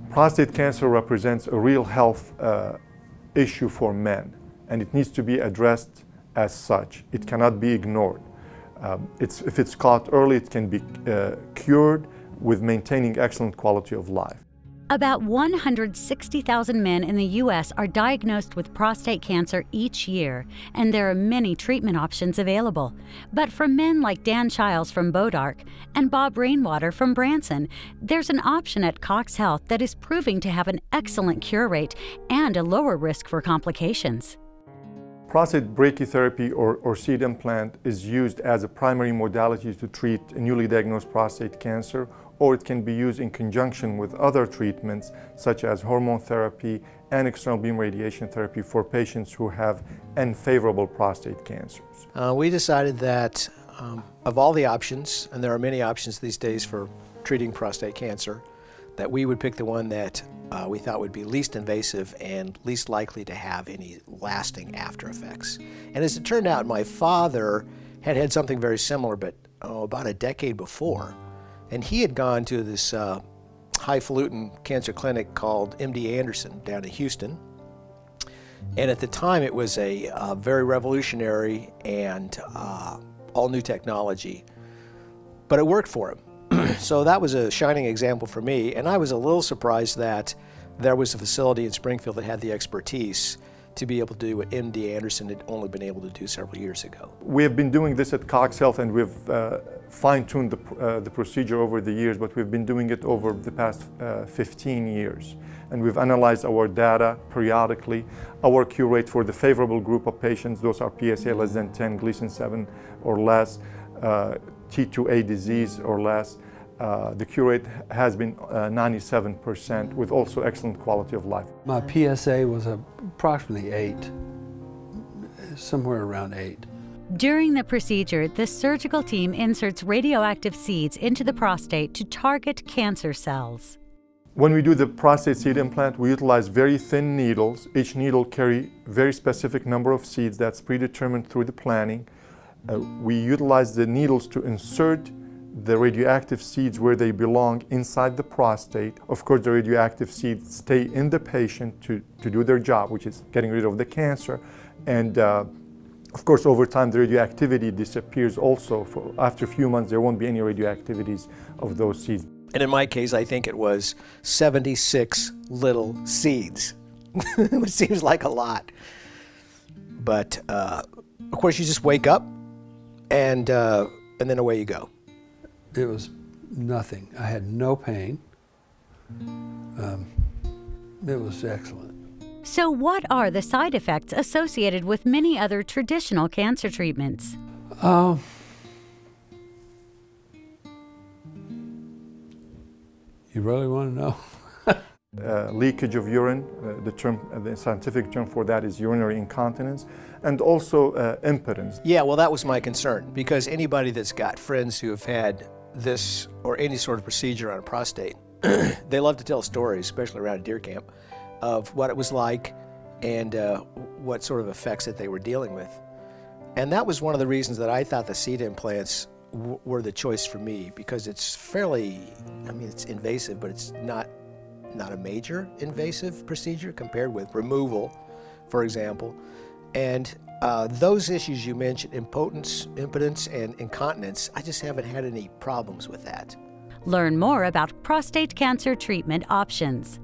Prostate cancer represents a real health issue for men, and it needs to be addressed as such. It cannot be ignored. If it's caught early, it can be cured with maintaining excellent quality of life. About 160,000 men in the U.S. are diagnosed with prostate cancer each year, and there are many treatment options available. But for men like Dan Childs from Bodark and Bob Rainwater from Branson, there's an option at Cox Health that is proving to have an excellent cure rate and a lower risk for complications. Prostate brachytherapy or seed implant is used as a primary modality to treat newly diagnosed prostate cancer, or it can be used in conjunction with other treatments such as hormone therapy and external beam radiation therapy for patients who have unfavorable prostate cancers. We decided that of all the options, and there are many options these days for treating prostate cancer, that we would pick the one that we thought would be least invasive and least likely to have any lasting after effects. And as it turned out, my father had something very similar, but about a decade before. And he had gone to this highfalutin cancer clinic called MD Anderson down in Houston. And at the time, it was a very revolutionary and all new technology, but it worked for him. So that was a shining example for me, and I was a little surprised that there was a facility in Springfield that had the expertise to be able to do what MD Anderson had only been able to do several years ago. We have been doing this at Cox Health, and we've fine-tuned the procedure over the years, but we've been doing it over the past 15 years. And we've analyzed our data periodically. Our cure rate for the favorable group of patients, those are PSA less than 10, Gleason 7 or less, T2A disease or less, the cure rate has been 97% with also excellent quality of life. My PSA was approximately 8, somewhere around 8. During the procedure, the surgical team inserts radioactive seeds into the prostate to target cancer cells. When we do the prostate seed implant, we utilize very thin needles. Each needle carry very specific number of seeds that's predetermined through the planning. We utilize the needles to insert the radioactive seeds where they belong inside the prostate. Of course, the radioactive seeds stay in the patient to do their job, which is getting rid of the cancer. And of course, over time, the radioactivity disappears also. After a few months, there won't be any radioactivities of those seeds. And in my case, I think it was 76 little seeds, which seems like a lot. But of course, you just wake up and then away you go. It was nothing. I had no pain. It was excellent. So what are the side effects associated with many other traditional cancer treatments? You really want to know? Leakage of urine, the scientific term for that is urinary incontinence, and also impotence. Yeah, well, that was my concern, because anybody that's got friends who have had this or any sort of procedure on a prostate, they love to tell stories, especially around a deer camp, of what it was like and what sort of effects that they were dealing with. And that was one of the reasons that I thought the seed implants were the choice for me, because it's fairly, I mean, it's invasive, but it's not a major invasive procedure compared with removal, for example. And those issues you mentioned, impotence, impotence, and incontinence, I just haven't had any problems with that. Learn more about prostate cancer treatment options.